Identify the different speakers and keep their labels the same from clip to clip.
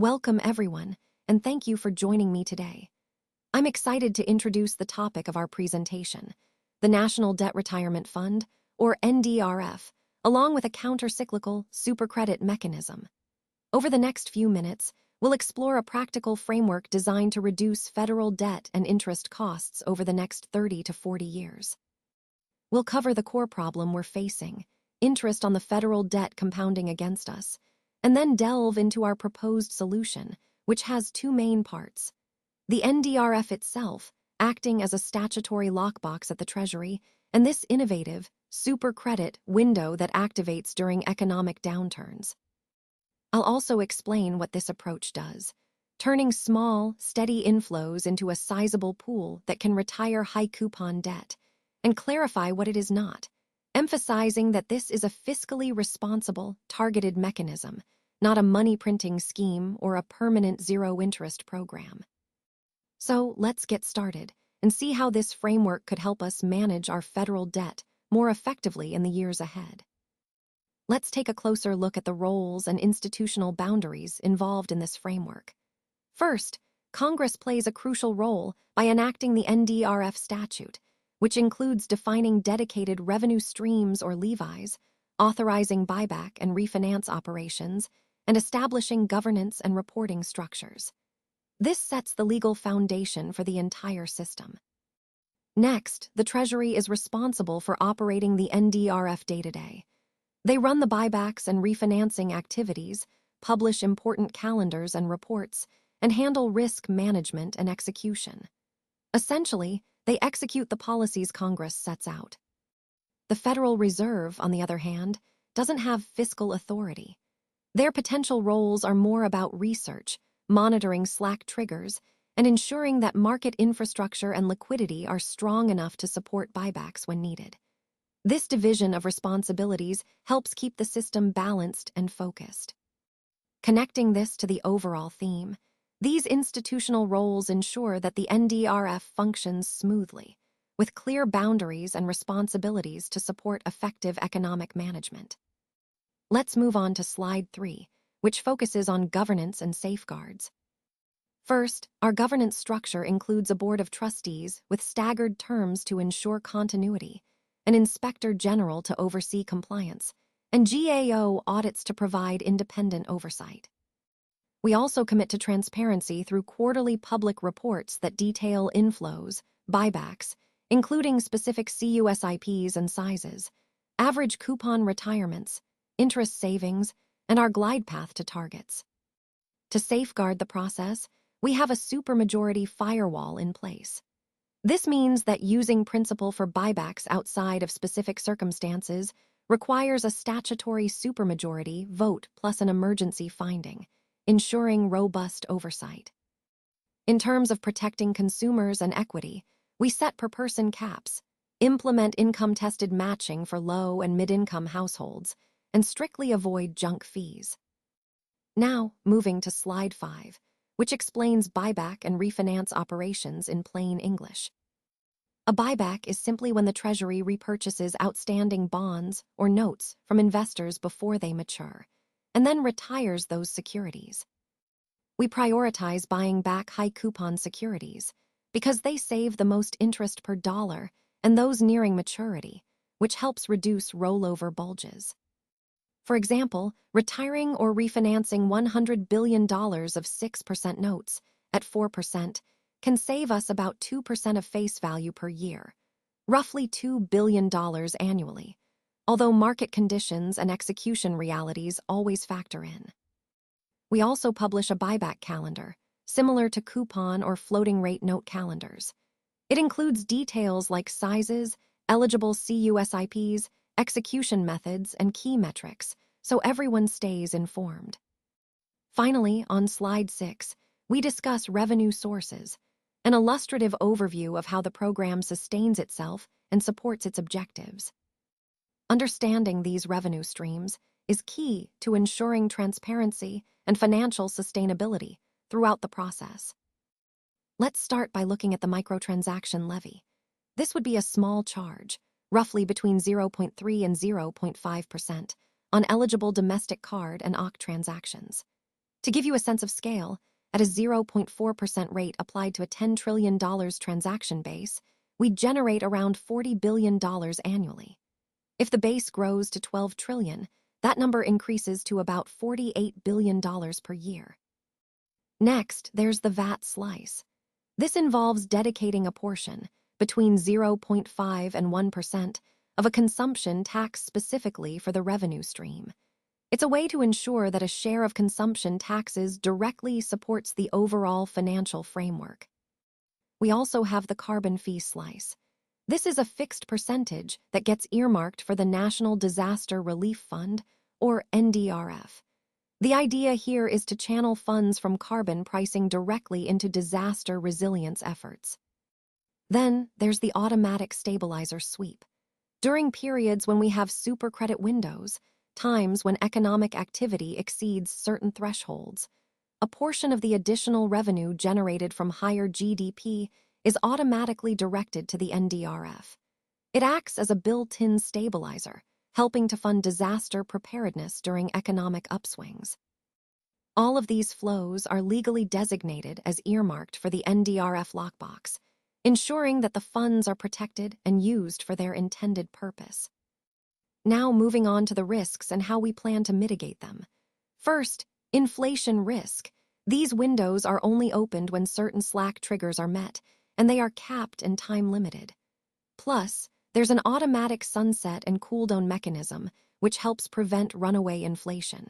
Speaker 1: Welcome everyone, and thank you for joining me today. I'm excited to introduce the topic of our presentation, the National Debt Retirement Fund, or NDRF, along with a counter-cyclical super-credit mechanism. Over the next few minutes, we'll explore a practical framework designed to reduce federal debt and interest costs over the next 30 to 40 years. We'll cover the core problem we're facing, interest on the federal debt compounding against us, and then delve into our proposed solution, which has two main parts. The NDRF itself, acting as a statutory lockbox at the Treasury, and this innovative, super-credit window that activates during economic downturns. I'll also explain what this approach does, turning small, steady inflows into a sizable pool that can retire high-coupon debt, and clarify what it is not, emphasizing that this is a fiscally responsible, targeted mechanism, not a money-printing scheme or a permanent zero-interest program. So let's get started and see how this framework could help us manage our federal debt more effectively in the years ahead. Let's take a closer look at the roles and institutional boundaries involved in this framework. First, Congress plays a crucial role by enacting the NDRF statute, which includes defining dedicated revenue streams or levies, authorizing buyback and refinance operations, and establishing governance and reporting structures. This sets the legal foundation for the entire system. Next, the Treasury is responsible for operating the NDRF day-to-day. They run the buybacks and refinancing activities, publish important calendars and reports, and handle risk management and execution. Essentially, they execute the policies Congress sets out. The Federal Reserve, on the other hand, doesn't have fiscal authority. Their potential roles are more about research, monitoring slack triggers, and ensuring that market infrastructure and liquidity are strong enough to support buybacks when needed. This division of responsibilities helps keep the system balanced and focused. Connecting this to the overall theme, these institutional roles ensure that the NDRF functions smoothly, with clear boundaries and responsibilities to support effective economic management. Let's move on to Slide 3, which focuses on governance and safeguards. First, our governance structure includes a board of trustees with staggered terms to ensure continuity, an inspector general to oversee compliance, and GAO audits to provide independent oversight. We also commit to transparency through quarterly public reports that detail inflows, buybacks, including specific CUSIPs and sizes, average coupon retirements, interest savings, and our glide path to targets. To safeguard the process, we have a supermajority firewall in place. This means that using principle for buybacks outside of specific circumstances requires a statutory supermajority vote plus an emergency finding, ensuring robust oversight. In terms of protecting consumers and equity, we set per-person caps, implement income-tested matching for low and mid-income households, and strictly avoid junk fees. Now, moving to Slide 5, which explains buyback and refinance operations in plain English. A buyback is simply when the Treasury repurchases outstanding bonds or notes from investors before they mature, and then retires those securities. We prioritize buying back high-coupon securities because they save the most interest per dollar and those nearing maturity, which helps reduce rollover bulges. For example, retiring or refinancing $100 billion of 6% notes at 4% can save us about 2% of face value per year, roughly $2 billion annually, although market conditions and execution realities always factor in. We also publish a buyback calendar, similar to coupon or floating rate note calendars. It includes details like sizes, eligible CUSIPs, execution methods, and key metrics, so everyone stays informed. Finally, on Slide 6, we discuss revenue sources, an illustrative overview of how the program sustains itself and supports its objectives. Understanding these revenue streams is key to ensuring transparency and financial sustainability throughout the process. Let's start by looking at the microtransaction levy. This would be a small charge, roughly between 0.3 and 0.5%, on eligible domestic card and OC transactions. To give you a sense of scale, at a 0.4% rate applied to a $10 trillion transaction base, we generate around $40 billion annually. If the base grows to 12 trillion, that number increases to about $48 billion per year. Next, there's the VAT slice. This involves dedicating a portion, between 0.5 and 1%, of a consumption tax specifically for the revenue stream. It's a way to ensure that a share of consumption taxes directly supports the overall financial framework. We also have the carbon fee slice. This is a fixed percentage that gets earmarked for the National Disaster Relief Fund, or NDRF. The idea here is to channel funds from carbon pricing directly into disaster resilience efforts. Then there's the automatic stabilizer sweep. During periods when we have supercredit windows, times when economic activity exceeds certain thresholds, a portion of the additional revenue generated from higher GDP is automatically directed to the NDRF. It acts as a built-in stabilizer, helping to fund disaster preparedness during economic upswings. All of these flows are legally designated as earmarked for the NDRF lockbox, ensuring that the funds are protected and used for their intended purpose. Now moving on to the risks and how we plan to mitigate them. First, inflation risk. These windows are only opened when certain slack triggers are met, and they are capped and time-limited. Plus, there's an automatic sunset and cool-down mechanism, which helps prevent runaway inflation.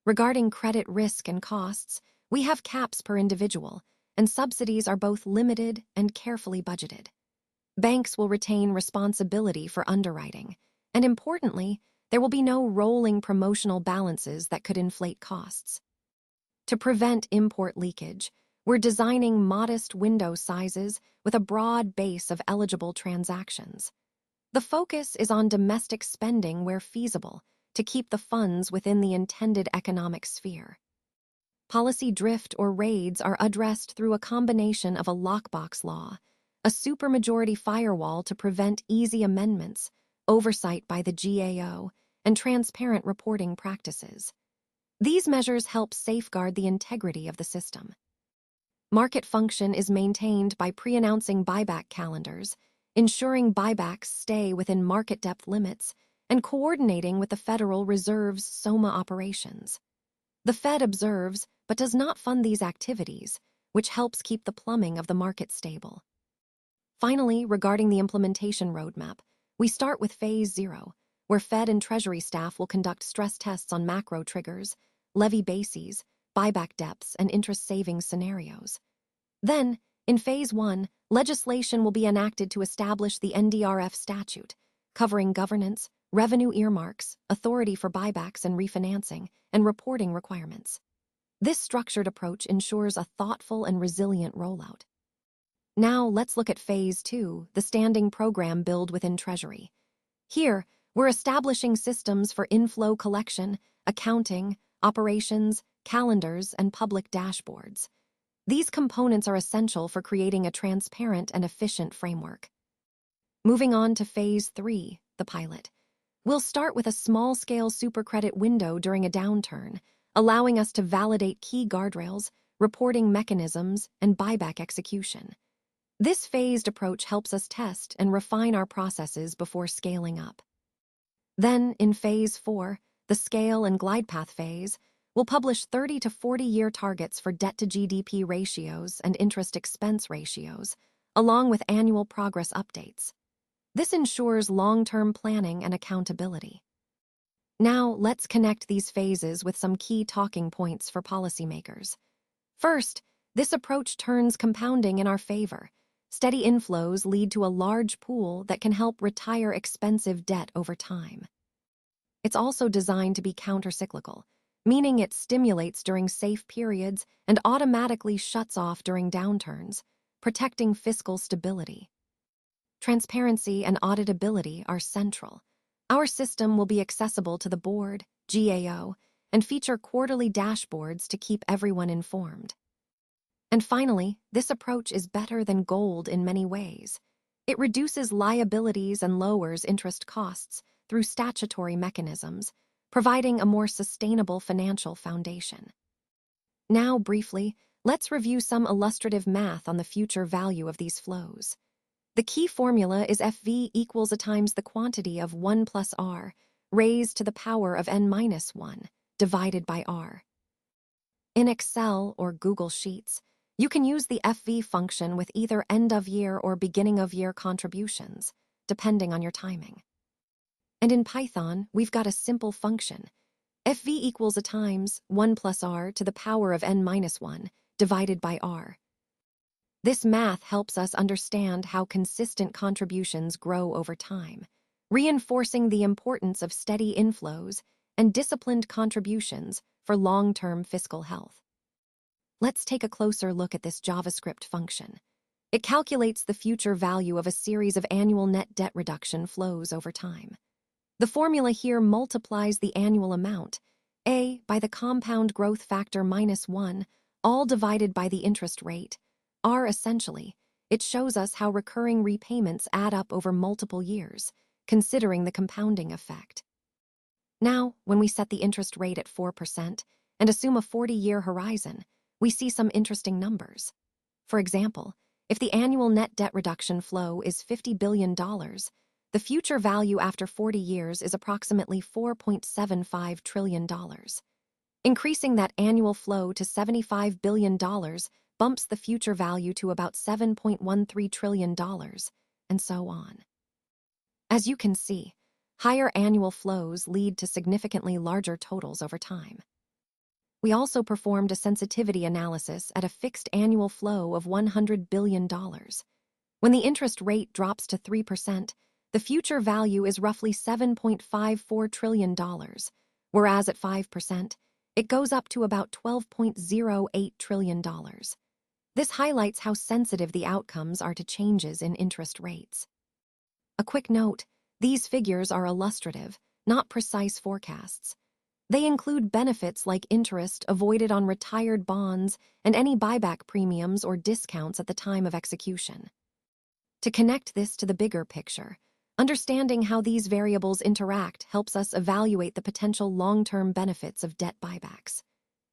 Speaker 1: Regarding credit risk and costs, we have caps per individual, and subsidies are both limited and carefully budgeted. Banks will retain responsibility for underwriting, and importantly, there will be no rolling promotional balances that could inflate costs. To prevent import leakage, we're designing modest window sizes with a broad base of eligible transactions. The focus is on domestic spending where feasible, to keep the funds within the intended economic sphere. Policy drift or raids are addressed through a combination of a lockbox law, a supermajority firewall to prevent easy amendments, oversight by the GAO, and transparent reporting practices. These measures help safeguard the integrity of the system. Market function is maintained by pre-announcing buyback calendars, ensuring buybacks stay within market depth limits, and coordinating with the Federal Reserve's SOMA operations. The Fed observes but does not fund these activities, which helps keep the plumbing of the market stable. Finally, regarding the implementation roadmap, we start with Phase 0, where Fed and Treasury staff will conduct stress tests on macro triggers, levy bases, buyback depths, and interest savings scenarios. Then, in Phase 1, legislation will be enacted to establish the NDRF statute, covering governance, revenue earmarks, authority for buybacks and refinancing, and reporting requirements. This structured approach ensures a thoughtful and resilient rollout. Now let's look at Phase 2, the standing program build within Treasury. Here, we're establishing systems for inflow collection, accounting, operations, calendars, and public dashboards. These components are essential for creating a transparent and efficient framework. Moving on to Phase 3, the pilot. We'll start with a small-scale supercredit window during a downturn, allowing us to validate key guardrails, reporting mechanisms, and buyback execution. This phased approach helps us test and refine our processes before scaling up. Then, in Phase 4, the scale and glide path phase, we'll publish 30 to 40-year targets for debt-to-GDP ratios and interest expense ratios, along with annual progress updates. This ensures long-term planning and accountability. Now, let's connect these phases with some key talking points for policymakers. First, this approach turns compounding in our favor. Steady inflows lead to a large pool that can help retire expensive debt over time. It's also designed to be counter-cyclical, meaning it stimulates during safe periods and automatically shuts off during downturns, protecting fiscal stability. Transparency and auditability are central. Our system will be accessible to the board, GAO, and feature quarterly dashboards to keep everyone informed. And finally, this approach is better than gold in many ways. It reduces liabilities and lowers interest costs through statutory mechanisms, providing a more sustainable financial foundation. Now, briefly, let's review some illustrative math on the future value of these flows. The key formula is FV equals a times the quantity of 1 plus R raised to the power of n minus 1 divided by R. In Excel or Google Sheets, you can use the FV function with either end-of-year or beginning-of-year contributions, depending on your timing. And in Python, we've got a simple function. FV equals a times 1 plus R to the power of n minus 1 divided by R. This math helps us understand how consistent contributions grow over time, reinforcing the importance of steady inflows and disciplined contributions for long-term fiscal health. Let's take a closer look at this JavaScript function. It calculates the future value of a series of annual net debt reduction flows over time. The formula here multiplies the annual amount, A, by the compound growth factor minus 1, all divided by the interest rate, R essentially. It shows us how recurring repayments add up over multiple years, considering the compounding effect. Now, when we set the interest rate at 4% and assume a 40-year horizon, we see some interesting numbers. For example, if the annual net debt reduction flow is $50 billion, the future value after 40 years is approximately $4.75 trillion. Increasing that annual flow to $75 billion bumps the future value to about $7.13 trillion, and so on. As you can see, higher annual flows lead to significantly larger totals over time. We also performed a sensitivity analysis at a fixed annual flow of $100 billion. When the interest rate drops to 3%, the future value is roughly $7.54 trillion, whereas at 5%, it goes up to about $12.08 trillion. This highlights how sensitive the outcomes are to changes in interest rates. A quick note, these figures are illustrative, not precise forecasts. They include benefits like interest avoided on retired bonds and any buyback premiums or discounts at the time of execution. To connect this to the bigger picture, understanding how these variables interact helps us evaluate the potential long-term benefits of debt buybacks.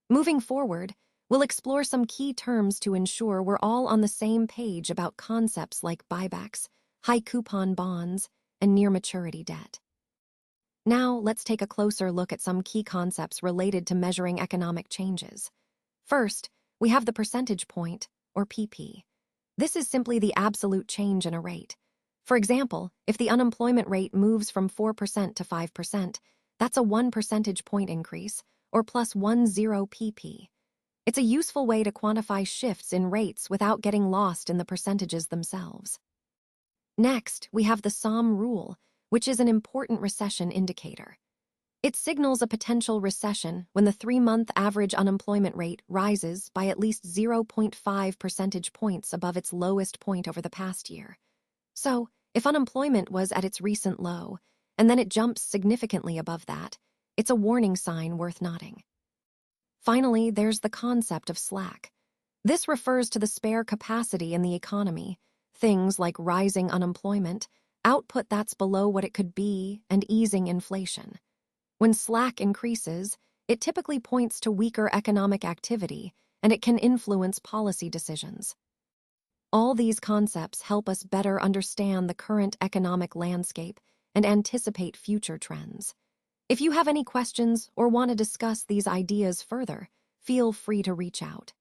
Speaker 1: Moving forward, we'll explore some key terms to ensure we're all on the same page about concepts like buybacks, high-coupon bonds, and near-maturity debt. Now, let's take a closer look at some key concepts related to measuring economic changes. First, we have the percentage point, or PP. This is simply the absolute change in a rate. For example, if the unemployment rate moves from 4% to 5%, that's a 1 percentage point increase, or plus 10 pp. It's a useful way to quantify shifts in rates without getting lost in the percentages themselves. Next, we have the SOM rule, which is an important recession indicator. It signals a potential recession when the 3-month average unemployment rate rises by at least 0.5 percentage points above its lowest point over the past year. So, if unemployment was at its recent low, and then it jumps significantly above that, it's a warning sign worth noting. Finally, there's the concept of slack. This refers to the spare capacity in the economy, things like rising unemployment, output that's below what it could be, and easing inflation. When slack increases, it typically points to weaker economic activity, and it can influence policy decisions. All these concepts help us better understand the current economic landscape and anticipate future trends. If you have any questions or want to discuss these ideas further, feel free to reach out.